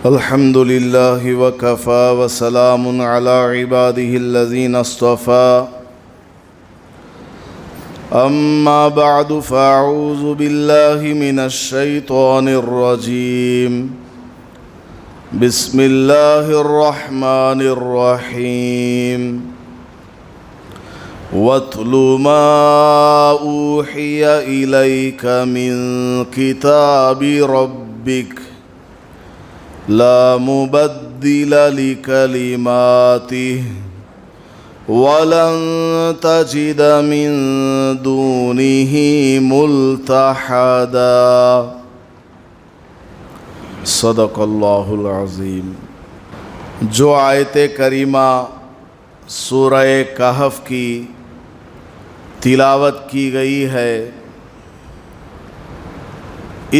الحمد لله وكفى وسلام على عباده الذين اصطفى أما بعد فأعوذ بالله من الشيطان الرجيم بسم الله الرحمن الرحيم واتل ما أوحي إليك من كتاب ربك لا مبدل لكلماته ولن تجد من دونه ملتحدا صدق اللہ العظیم۔ جو آیت کریمہ سورہ کہف کی تلاوت کی گئی ہے،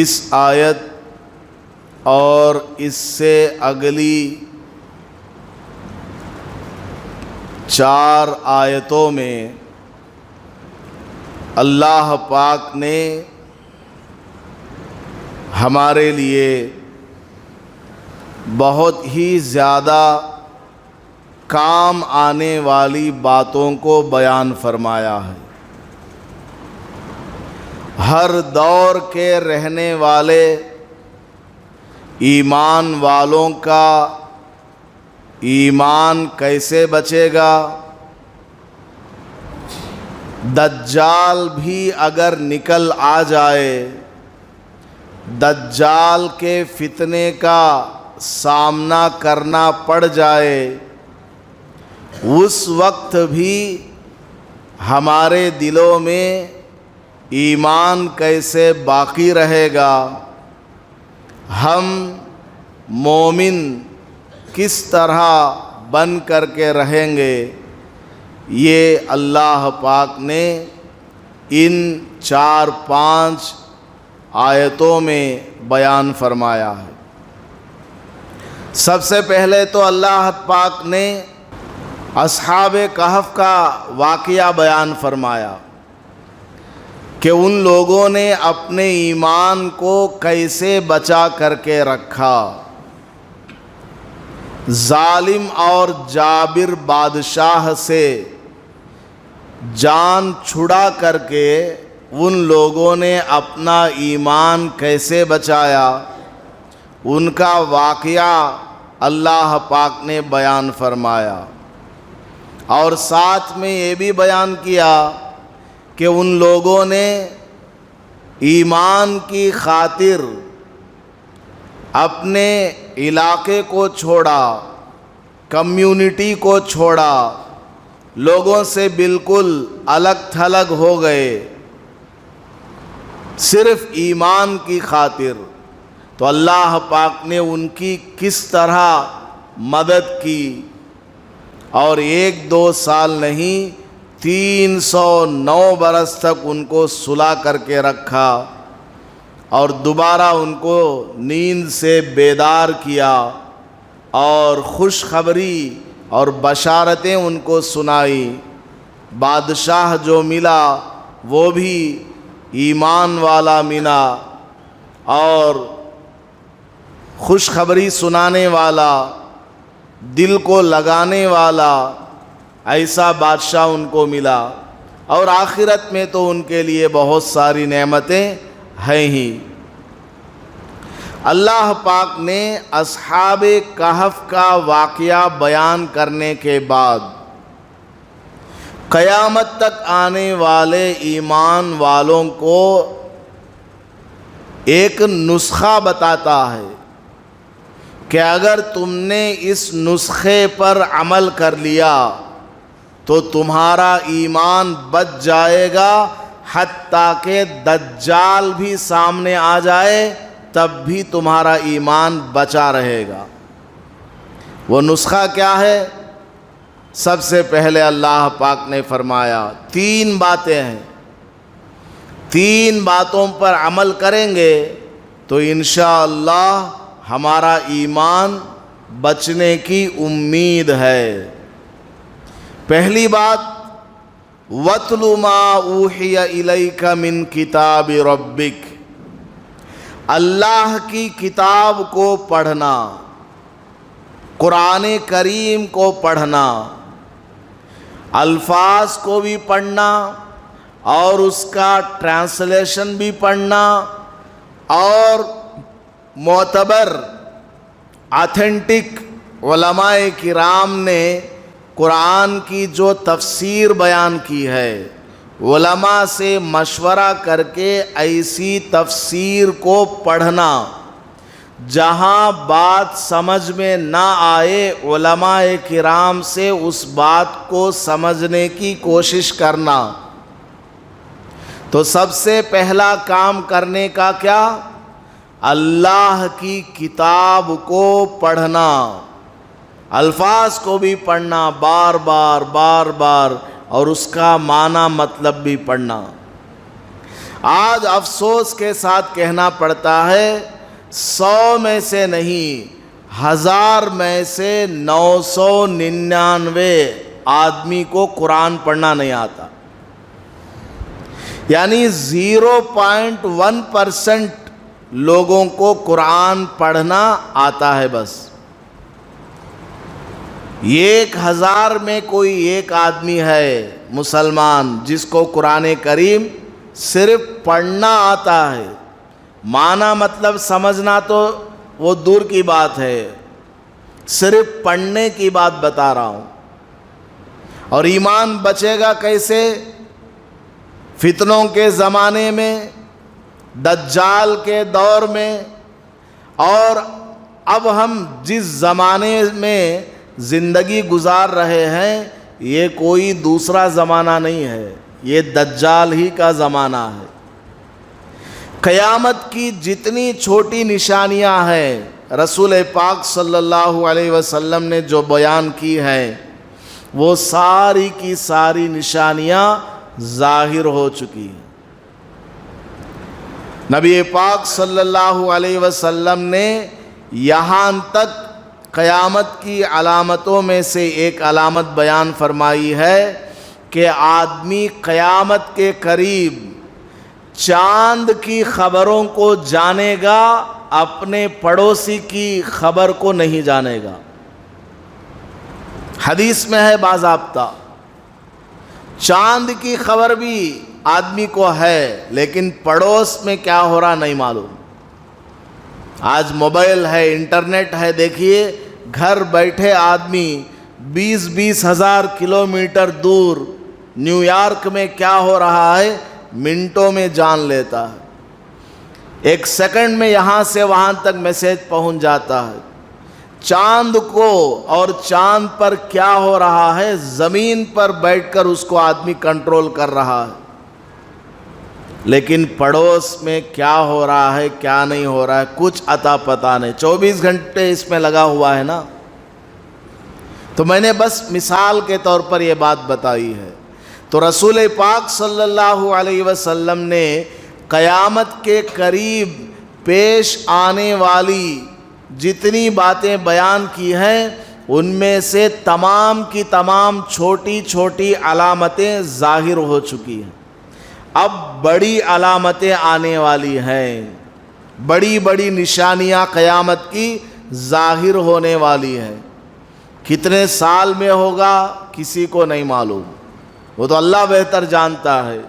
اس آیت اور اس سے اگلی 4 آیتوں میں اللہ پاک نے ہمارے لیے بہت ہی زیادہ کام آنے والی باتوں کو بیان فرمایا ہے۔ ہر دور کے رہنے والے ایمان والوں کا ایمان کیسے بچے گا، دجال بھی اگر نکل آ جائے، دجال کے فتنے کا سامنا کرنا پڑ جائے، اس وقت بھی ہمارے دلوں میں ایمان کیسے باقی رہے گا، ہم مومن کس طرح بن کر کے رہیں گے، یہ اللہ پاک نے ان 4-5 آیتوں میں بیان فرمایا ہے۔ سب سے پہلے تو اللہ پاک نے اصحاب کہف کا واقعہ بیان فرمایا کہ ان لوگوں نے اپنے ایمان کو کیسے بچا کر کے رکھا۔ ظالم اور جابر بادشاہ سے جان چھڑا کر کے ان لوگوں نے اپنا ایمان کیسے بچایا، ان کا واقعہ اللہ پاک نے بیان فرمایا، اور ساتھ میں یہ بھی بیان کیا کہ ان لوگوں نے ایمان کی خاطر اپنے علاقے کو چھوڑا، کمیونٹی کو چھوڑا، لوگوں سے بالکل الگ تھلگ ہو گئے، صرف ایمان کی خاطر۔ تو اللہ پاک نے ان کی کس طرح مدد کی، اور 1-2 سال نہیں 309 برس تک ان کو سلا کر کے رکھا، اور دوبارہ ان کو نیند سے بیدار کیا، اور خوشخبری اور بشارتیں ان کو سنائی۔ بادشاہ جو ملا وہ بھی ایمان والا ملا، اور خوشخبری سنانے والا، دل کو لگانے والا ایسا بادشاہ ان کو ملا، اور آخرت میں تو ان کے لیے بہت ساری نعمتیں ہیں ہی۔ اللہ پاک نے اصحاب کہف کا واقعہ بیان کرنے کے بعد قیامت تک آنے والے ایمان والوں کو ایک نسخہ بتاتا ہے کہ اگر تم نے اس نسخے پر عمل کر لیا تو تمہارا ایمان بچ جائے گا، حتیٰ کہ دجال بھی سامنے آ جائے تب بھی تمہارا ایمان بچا رہے گا۔ وہ نسخہ کیا ہے؟ سب سے پہلے اللہ پاک نے فرمایا 3 باتیں ہیں، 3 باتوں پر عمل کریں گے تو انشاءاللہ ہمارا ایمان بچنے کی امید ہے۔ پہلی بات، وَاتْلُ مَا أُوحِيَ إِلَيْكَ مِنْ كِتَابِ رَبِّكَ، اللہ کی کتاب کو پڑھنا، قرآن کریم کو پڑھنا، الفاظ کو بھی پڑھنا اور اس کا ٹرانسلیشن بھی پڑھنا، اور معتبر آتھینٹک علماء کرام نے قرآن کی جو تفسیر بیان کی ہے، علماء سے مشورہ کر کے ایسی تفسیر کو پڑھنا، جہاں بات سمجھ میں نہ آئے علماء کرام سے اس بات کو سمجھنے کی کوشش کرنا۔ تو سب سے پہلا کام کرنے کا کیا؟ اللہ کی کتاب کو پڑھنا، الفاظ کو بھی پڑھنا بار بار اور اس کا معنی مطلب بھی پڑھنا۔ آج افسوس کے ساتھ کہنا پڑتا ہے 100 میں سے نہیں، 1000 میں سے 999 آدمی کو قرآن پڑھنا نہیں آتا، یعنی 0.1% لوگوں کو قرآن پڑھنا آتا ہے بس۔ 1000 میں کوئی ایک آدمی ہے مسلمان جس کو قرآن کریم صرف پڑھنا آتا ہے، معنی مطلب سمجھنا تو وہ دور کی بات ہے، صرف پڑھنے کی بات بتا رہا ہوں۔ اور ایمان بچے گا کیسے؟ فتنوں کے زمانے میں، دجال کے دور میں، اور اب ہم جس زمانے میں زندگی گزار رہے ہیں یہ کوئی دوسرا زمانہ نہیں ہے، یہ دجال ہی کا زمانہ ہے۔ قیامت کی جتنی چھوٹی نشانیاں ہیں رسول پاک صلی اللہ علیہ وسلم نے جو بیان کی ہیں، وہ ساری کی ساری نشانیاں ظاہر ہو چکی ہیں۔ نبی پاک صلی اللہ علیہ وسلم نے یہاں تک قیامت کی علامتوں میں سے ایک علامت بیان فرمائی ہے کہ آدمی قیامت کے قریب چاند کی خبروں کو جانے گا، اپنے پڑوسی کی خبر کو نہیں جانے گا۔ حدیث میں ہے باضابطہ، چاند کی خبر بھی آدمی کو ہے لیکن پڑوس میں کیا ہو رہا نہیں معلوم۔ آج موبائل ہے، انٹرنیٹ ہے، دیکھیے گھر بیٹھے آدمی 20 ہزار کلومیٹر دور نیو یارک میں کیا ہو رہا ہے منٹوں میں جان لیتا ہے، 1 سیکنڈ میں یہاں سے وہاں تک میسج پہنچ جاتا ہے۔ چاند کو اور چاند پر کیا ہو رہا ہے زمین پر بیٹھ کر اس کو آدمی کنٹرول کر رہا ہے، لیکن پڑوس میں کیا ہو رہا ہے کیا نہیں ہو رہا ہے کچھ عطا پتہ نہیں۔ 24 گھنٹے اس میں لگا ہوا ہے نا۔ تو میں نے بس مثال کے طور پر یہ بات بتائی ہے۔ تو رسول پاک صلی اللہ علیہ وسلم نے قیامت کے قریب پیش آنے والی جتنی باتیں بیان کی ہیں ان میں سے تمام کی تمام چھوٹی چھوٹی علامتیں ظاہر ہو چکی ہیں۔ اب بڑی علامتیں آنے والی ہیں، بڑی بڑی نشانیاں قیامت کی ظاہر ہونے والی ہیں۔ کتنے سال میں ہوگا کسی کو نہیں معلوم، وہ تو اللہ بہتر جانتا ہے۔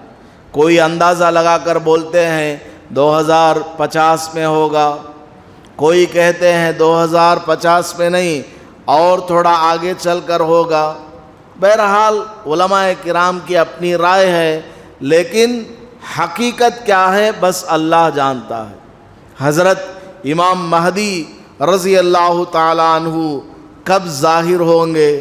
کوئی اندازہ لگا کر بولتے ہیں 2050 میں ہوگا، کوئی کہتے ہیں 2050 میں نہیں اور تھوڑا آگے چل کر ہوگا۔ بہرحال علماء کرام کی اپنی رائے ہے، لیکن حقیقت کیا ہے بس اللہ جانتا ہے۔ حضرت امام مہدی رضی اللہ تعالی عنہ کب ظاہر ہوں گے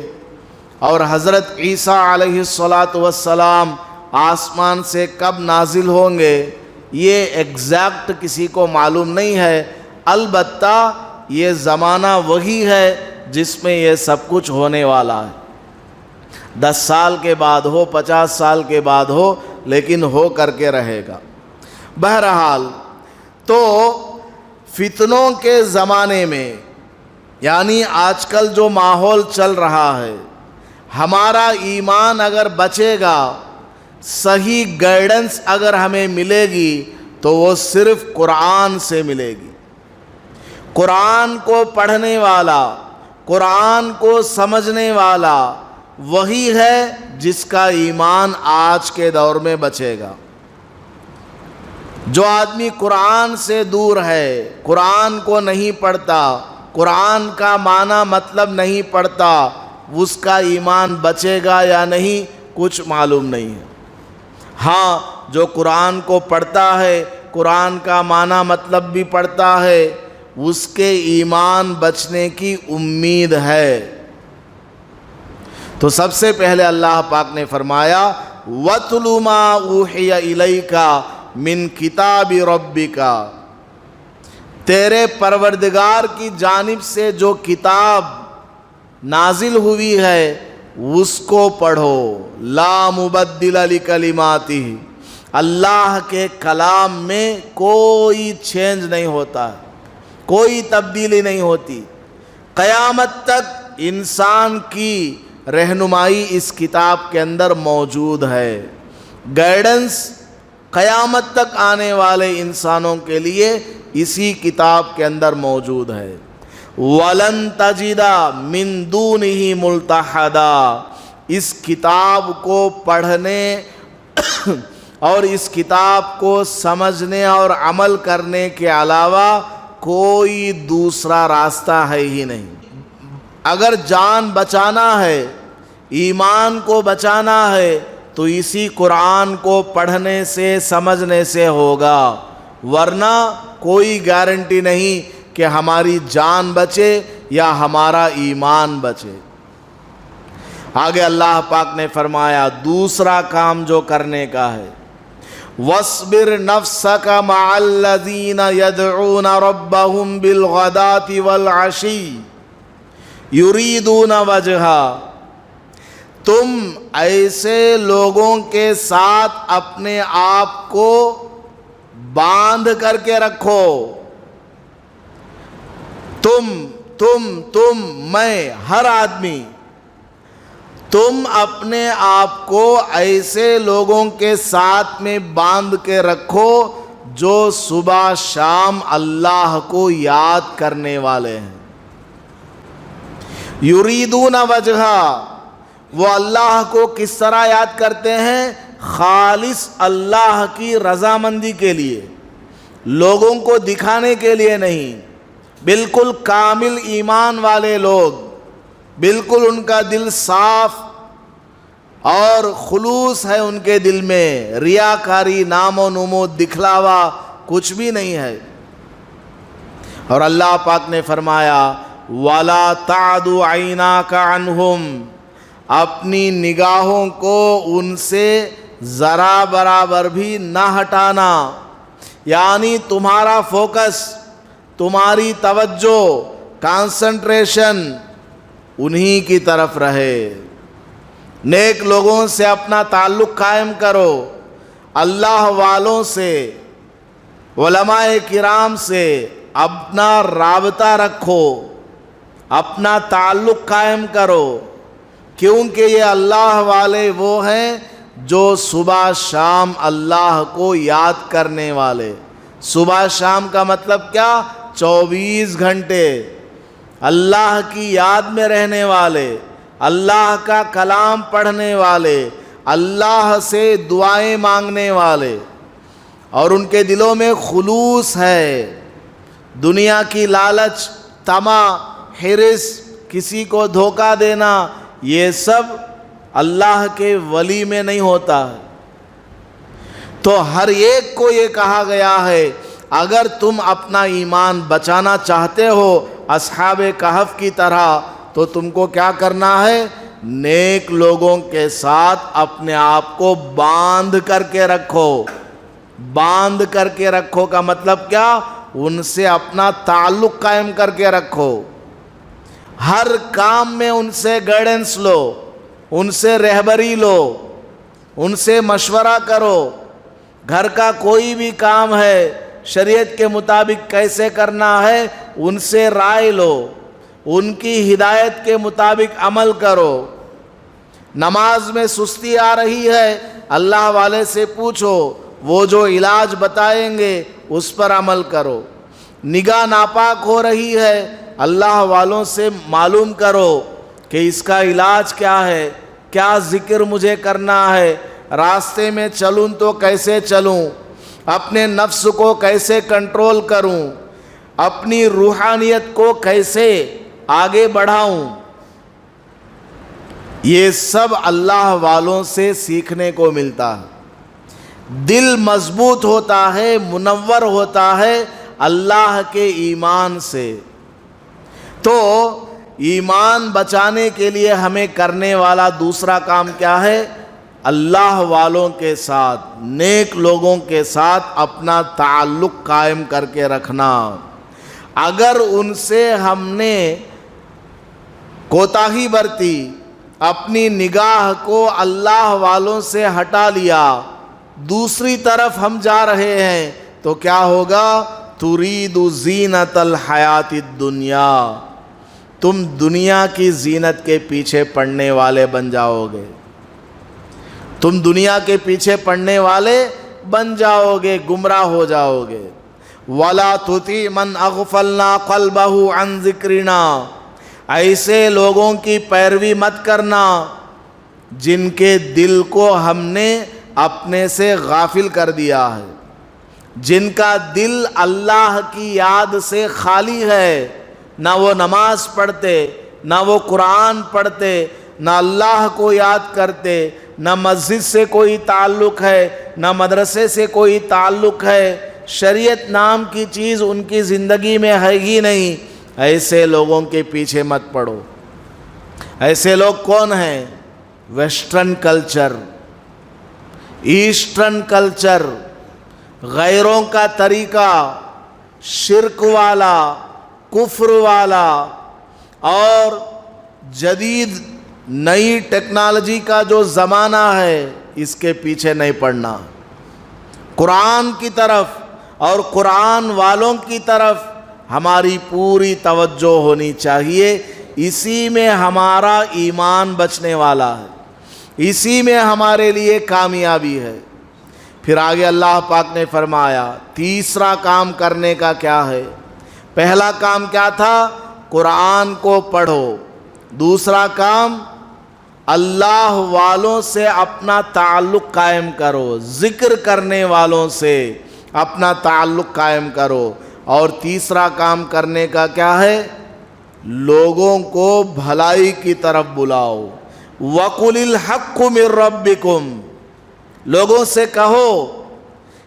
اور حضرت عیسیٰ علیہ السلام آسمان سے کب نازل ہوں گے یہ ایگزیکٹ کسی کو معلوم نہیں ہے، البتہ یہ زمانہ وہی ہے جس میں یہ سب کچھ ہونے والا ہے۔ 10 سال کے بعد ہو، 50 سال کے بعد ہو، لیکن ہو کر کے رہے گا۔ بہرحال تو فتنوں کے زمانے میں، یعنی آج کل جو ماحول چل رہا ہے، ہمارا ایمان اگر بچے گا، صحیح گائیڈنس اگر ہمیں ملے گی تو وہ صرف قرآن سے ملے گی۔ قرآن کو پڑھنے والا، قرآن کو سمجھنے والا وہی ہے جس کا ایمان آج کے دور میں بچے گا۔ جو آدمی قرآن سے دور ہے، قرآن کو نہیں پڑھتا، قرآن کا معنی مطلب نہیں پڑھتا، اس کا ایمان بچے گا یا نہیں کچھ معلوم نہیں ہے۔ ہاں، جو قرآن کو پڑھتا ہے، قرآن کا معنی مطلب بھی پڑھتا ہے، اس کے ایمان بچنے کی امید ہے۔ تو سب سے پہلے اللہ پاک نے فرمایا وَاتْلُ مَا أُوحِيَ إِلَيْكَ مِنْ کِتَابِ رَبِّكَ، تیرے پروردگار کی جانب سے جو کتاب نازل ہوئی ہے اس کو پڑھو۔ لا مبدل لکلماتہ، اللہ کے کلام میں کوئی چینج نہیں ہوتا، کوئی تبدیلی نہیں ہوتی۔ قیامت تک انسان کی رہنمائی اس کتاب کے اندر موجود ہے، گائیڈنس قیامت تک آنے والے انسانوں کے لیے اسی کتاب کے اندر موجود ہے۔ وَلَن تَجِدَ مِن دُونِهِ مُلْتَحَدًا، اس کتاب کو پڑھنے اور اس کتاب کو سمجھنے اور عمل کرنے کے علاوہ کوئی دوسرا راستہ ہے ہی نہیں۔ اگر جان بچانا ہے، ایمان کو بچانا ہے تو اسی قرآن کو پڑھنے سے سمجھنے سے ہوگا، ورنہ کوئی گارنٹی نہیں کہ ہماری جان بچے یا ہمارا ایمان بچے۔ آگے اللہ پاک نے فرمایا دوسرا کام جو کرنے کا ہے، وَاصْبِرْ نَفْسَكَ مَعَ الَّذِينَ يَدْعُونَ رَبَّهُمْ بِالْغَدَاةِ وَالْعَشِيِّ يُرِيدُونَ وَجْهَهُ، تم ایسے لوگوں کے ساتھ اپنے آپ کو باندھ کر کے رکھو، تم میں، ہر آدمی، تم اپنے آپ کو ایسے لوگوں کے ساتھ میں باندھ کے رکھو جو صبح شام اللہ کو یاد کرنے والے ہیں۔ یریدون وجہہ، وہ اللہ کو کس طرح یاد کرتے ہیں؟ خالص اللہ کی رضامندی کے لیے، لوگوں کو دکھانے کے لیے نہیں۔ بالکل کامل ایمان والے لوگ، بالکل ان کا دل صاف اور خلوص ہے ان کے دل میں، ریاکاری، نام و نمود، دکھلاوا کچھ بھی نہیں ہے۔ اور اللہ پاک نے فرمایا وَلَا تَعْدُ عَيْنَاكَ عَنْهُمْ، اپنی نگاہوں کو ان سے ذرا برابر بھی نہ ہٹانا، یعنی تمہارا فوکس، تمہاری توجہ، کانسنٹریشن انہی کی طرف رہے۔ نیک لوگوں سے اپنا تعلق قائم کرو، اللہ والوں سے، علماء کرام سے اپنا رابطہ رکھو، اپنا تعلق قائم کرو، کیونکہ یہ اللہ والے وہ ہیں جو صبح شام اللہ کو یاد کرنے والے۔ صبح شام کا مطلب کیا؟ 24 گھنٹے اللہ کی یاد میں رہنے والے، اللہ کا کلام پڑھنے والے، اللہ سے دعائیں مانگنے والے، اور ان کے دلوں میں خلوص ہے۔ دنیا کی لالچ، طمع، حرص، کسی کو دھوکہ دینا، یہ سب اللہ کے ولی میں نہیں ہوتا ہے۔ تو ہر ایک کو یہ کہا گیا ہے اگر تم اپنا ایمان بچانا چاہتے ہو اصحاب کہف کی طرح، تو تم کو کیا کرنا ہے؟ نیک لوگوں کے ساتھ اپنے آپ کو باندھ کر کے رکھو۔ باندھ کر کے رکھو کا مطلب کیا؟ ان سے اپنا تعلق قائم کر کے رکھو، ہر کام میں ان سے گائیڈنس لو، ان سے رہبری لو، ان سے مشورہ کرو۔ گھر کا کوئی بھی کام ہے شریعت کے مطابق کیسے کرنا ہے، ان سے رائے لو، ان کی ہدایت کے مطابق عمل کرو۔ نماز میں سستی آ رہی ہے، اللہ والے سے پوچھو، وہ جو علاج بتائیں گے اس پر عمل کرو۔ نگاہ ناپاک ہو رہی ہے، اللہ والوں سے معلوم کرو کہ اس کا علاج کیا ہے، کیا ذکر مجھے کرنا ہے، راستے میں چلوں تو کیسے چلوں، اپنے نفس کو کیسے کنٹرول کروں، اپنی روحانیت کو کیسے آگے بڑھاؤں۔ یہ سب اللہ والوں سے سیکھنے کو ملتا ہے۔ دل مضبوط ہوتا ہے، منور ہوتا ہے اللہ کے ایمان سے۔ تو ایمان بچانے کے لیے ہمیں کرنے والا دوسرا کام کیا ہے؟ اللہ والوں کے ساتھ، نیک لوگوں کے ساتھ اپنا تعلق قائم کر کے رکھنا۔ اگر ان سے ہم نے کوتاہی برتی، اپنی نگاہ کو اللہ والوں سے ہٹا لیا، دوسری طرف ہم جا رہے ہیں، تو کیا ہوگا؟ ترید زینت الحیات الدنیا، تم دنیا کی زینت کے پیچھے پڑنے والے بن جاؤ گے، تم دنیا کے پیچھے پڑنے والے بن جاؤ گے، گمراہ ہو جاؤ گے۔ وَلَا تُطِعْ مَنْ أَغْفَلْنَا قَلْبَهُ عَنْ ذِكْرِنَا، ایسے لوگوں کی پیروی مت کرنا جن کے دل کو ہم نے اپنے سے غافل کر دیا ہے، جن کا دل اللہ کی یاد سے خالی ہے، نہ وہ نماز پڑھتے، نہ وہ قرآن پڑھتے، نہ اللہ کو یاد کرتے، نہ مسجد سے کوئی تعلق ہے، نہ مدرسے سے کوئی تعلق ہے، شریعت نام کی چیز ان کی زندگی میں ہے ہی نہیں۔ ایسے لوگوں کے پیچھے مت پڑو۔ ایسے لوگ کون ہیں؟ ویسٹرن کلچر، ایسٹرن کلچر، غیروں کا طریقہ، شرک والا، کفر والا، اور جدید نئی ٹیکنالوجی کا جو زمانہ ہے، اس کے پیچھے نہیں پڑنا۔ قرآن کی طرف اور قرآن والوں کی طرف ہماری پوری توجہ ہونی چاہیے۔ اسی میں ہمارا ایمان بچنے والا ہے، اسی میں ہمارے لیے کامیابی ہے۔ پھر آگے اللہ پاک نے فرمایا تیسرا کام کرنے کا کیا ہے؟ پہلا کام کیا تھا؟ قرآن کو پڑھو۔ دوسرا کام اللہ والوں سے اپنا تعلق قائم کرو، ذکر کرنے والوں سے اپنا تعلق قائم کرو۔ اور تیسرا کام کرنے کا کیا ہے؟ لوگوں کو بھلائی کی طرف بلاؤ۔ وَقُلِ الْحَقُّ مِن رَبِّكُمْ، لوگوں سے کہو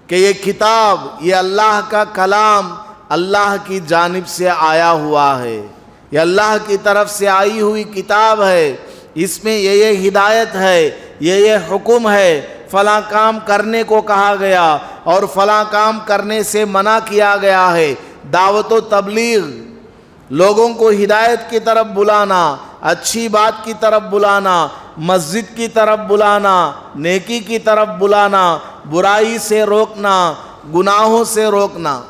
کہ یہ کتاب، یہ اللہ کا کلام اللہ کی جانب سے آیا ہوا ہے، یہ اللہ کی طرف سے آئی ہوئی کتاب ہے، اس میں یہ ہدایت ہے، یہ حکم ہے، فلاں کام کرنے کو کہا گیا اور فلاں کام کرنے سے منع کیا گیا ہے۔ دعوت و تبلیغ، لوگوں کو ہدایت کی طرف بلانا، اچھی بات کی طرف بلانا، مسجد کی طرف بلانا، نیکی کی طرف بلانا، برائی سے روکنا، گناہوں سے روکنا،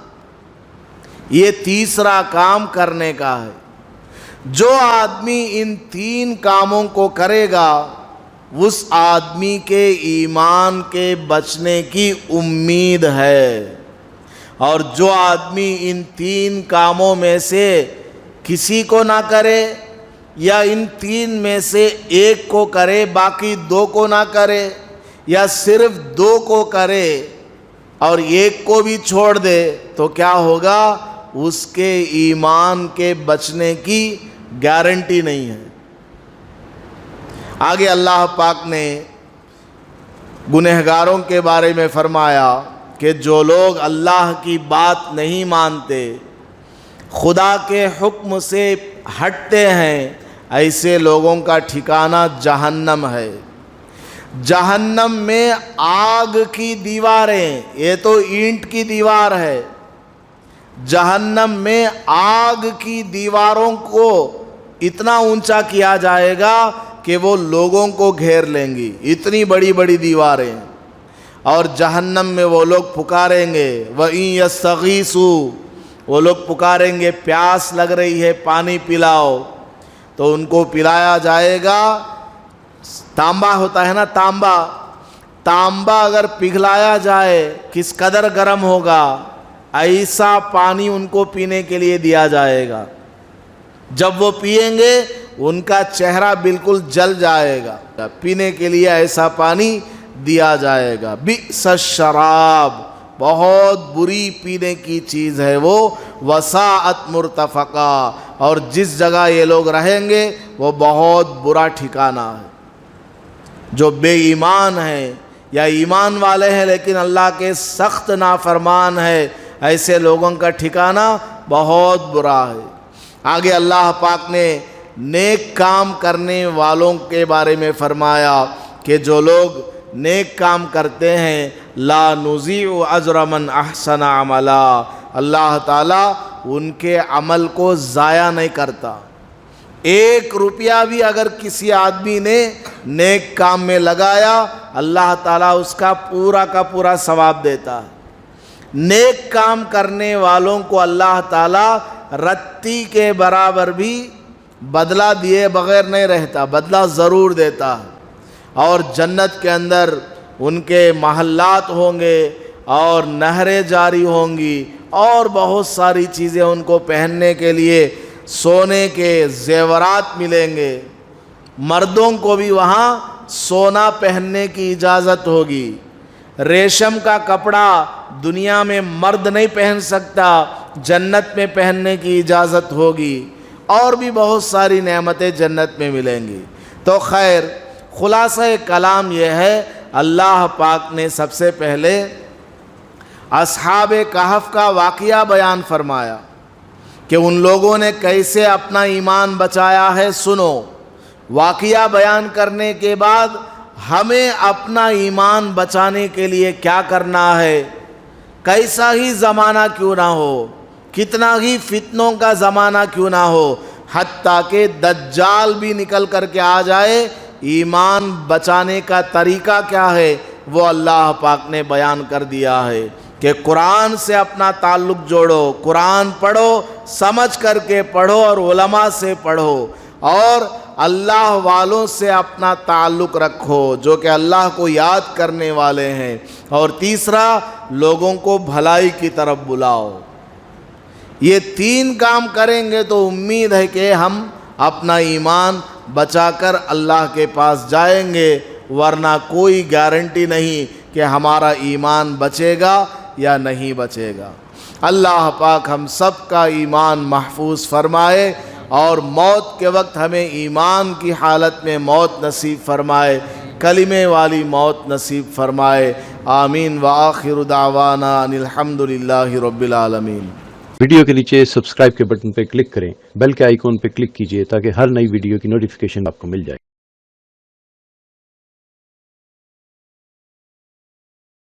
یہ تیسرا کام کرنے کا ہے۔ جو آدمی ان تین کاموں کو کرے گا، اس آدمی کے ایمان کے بچنے کی امید ہے۔ اور جو آدمی ان تین کاموں میں سے کسی کو نہ کرے، یا ان تین میں سے ایک کو کرے باقی دو کو نہ کرے، یا صرف دو کو کرے اور ایک کو بھی چھوڑ دے، تو کیا ہوگا؟ اس کے ایمان کے بچنے کی گارنٹی نہیں ہے۔ آگے اللہ پاک نے گنہگاروں کے بارے میں فرمایا کہ جو لوگ اللہ کی بات نہیں مانتے، خدا کے حکم سے ہٹتے ہیں، ایسے لوگوں کا ٹھکانہ جہنم ہے۔ جہنم میں آگ کی دیواریں، یہ تو اینٹ کی دیوار ہے، جہنم میں آگ کی دیواروں کو اتنا اونچا کیا جائے گا کہ وہ لوگوں کو گھیر لیں گی، اتنی بڑی بڑی دیواریں۔ اور جہنم میں وہ لوگ پکاریں گے وَإِن يَسْتَغِيثُوا، وہ لوگ پکاریں گے پیاس لگ رہی ہے، پانی پلاؤ، تو ان کو پلایا جائے گا۔ تانبا ہوتا ہے نا، تانبا اگر پگھلایا جائے کس قدر گرم ہوگا، ایسا پانی ان کو پینے کے لیے دیا جائے گا۔ جب وہ پیئیں گے ان کا چہرہ بالکل جل جائے گا، پینے کے لیے ایسا پانی دیا جائے گا۔ بئس الشراب، بہت بری پینے کی چیز ہے وہ، وساعت مرتفقہ، اور جس جگہ یہ لوگ رہیں گے وہ بہت برا ٹھکانہ ہے۔ جو بے ایمان ہیں یا ایمان والے ہیں لیکن اللہ کے سخت نافرمان ہے، ایسے لوگوں کا ٹھکانہ بہت برا ہے۔ آگے اللہ پاک نے نیک کام کرنے والوں کے بارے میں فرمایا کہ جو لوگ نیک کام کرتے ہیں، لا نضیع اجر من احسن عملا، اللہ تعالیٰ ان کے عمل کو ضائع نہیں کرتا۔ 1 روپیہ بھی اگر کسی آدمی نے نیک کام میں لگایا، اللہ تعالیٰ اس کا پورا ثواب دیتا ہے۔ نیک کام کرنے والوں کو اللہ تعالیٰ رتی کے برابر بھی بدلہ دیے بغیر نہیں رہتا، بدلہ ضرور دیتا ہے۔ اور جنت کے اندر ان کے محلات ہوں گے اور نہریں جاری ہوں گی اور بہت ساری چیزیں ان کو پہننے کے لیے سونے کے زیورات ملیں گے۔ مردوں کو بھی وہاں سونا پہننے کی اجازت ہوگی۔ ریشم کا کپڑا دنیا میں مرد نہیں پہن سکتا، جنت میں پہننے کی اجازت ہوگی، اور بھی بہت ساری نعمتیں جنت میں ملیں گی۔ تو خیر، خلاصہ کلام یہ ہے، اللہ پاک نے سب سے پہلے اصحاب کہف کا واقعہ بیان فرمایا کہ ان لوگوں نے کیسے اپنا ایمان بچایا ہے۔ سنو، واقعہ بیان کرنے کے بعد ہمیں اپنا ایمان بچانے کے لیے کیا کرنا ہے، کیسا ہی زمانہ کیوں نہ ہو، کتنا ہی فتنوں کا زمانہ کیوں نہ ہو، حتیٰ کہ دجال بھی نکل کر کے آ جائے، ایمان بچانے کا طریقہ کیا ہے وہ اللہ پاک نے بیان کر دیا ہے کہ قرآن سے اپنا تعلق جوڑو، قرآن پڑھو، سمجھ کر کے پڑھو اور علماء سے پڑھو، اور اللہ والوں سے اپنا تعلق رکھو جو کہ اللہ کو یاد کرنے والے ہیں، اور تیسرا، لوگوں کو بھلائی کی طرف بلاؤ۔ یہ 3 کام کریں گے تو امید ہے کہ ہم اپنا ایمان بچا کر اللہ کے پاس جائیں گے، ورنہ کوئی گارنٹی نہیں کہ ہمارا ایمان بچے گا یا نہیں بچے گا۔ اللہ پاک ہم سب کا ایمان محفوظ فرمائے اور موت کے وقت ہمیں ایمان کی حالت میں موت نصیب فرمائے، کلمے والی موت نصیب فرمائے۔ آمین وآخر دعوانا ان الحمدللہ رب العالمین۔ ویڈیو کے نیچے سبسکرائب کے بٹن پہ کلک کریں، بیل کے آئیکن پہ کلک کیجئے تاکہ ہر نئی ویڈیو کی نوٹیفیکیشن آپ کو مل جائے۔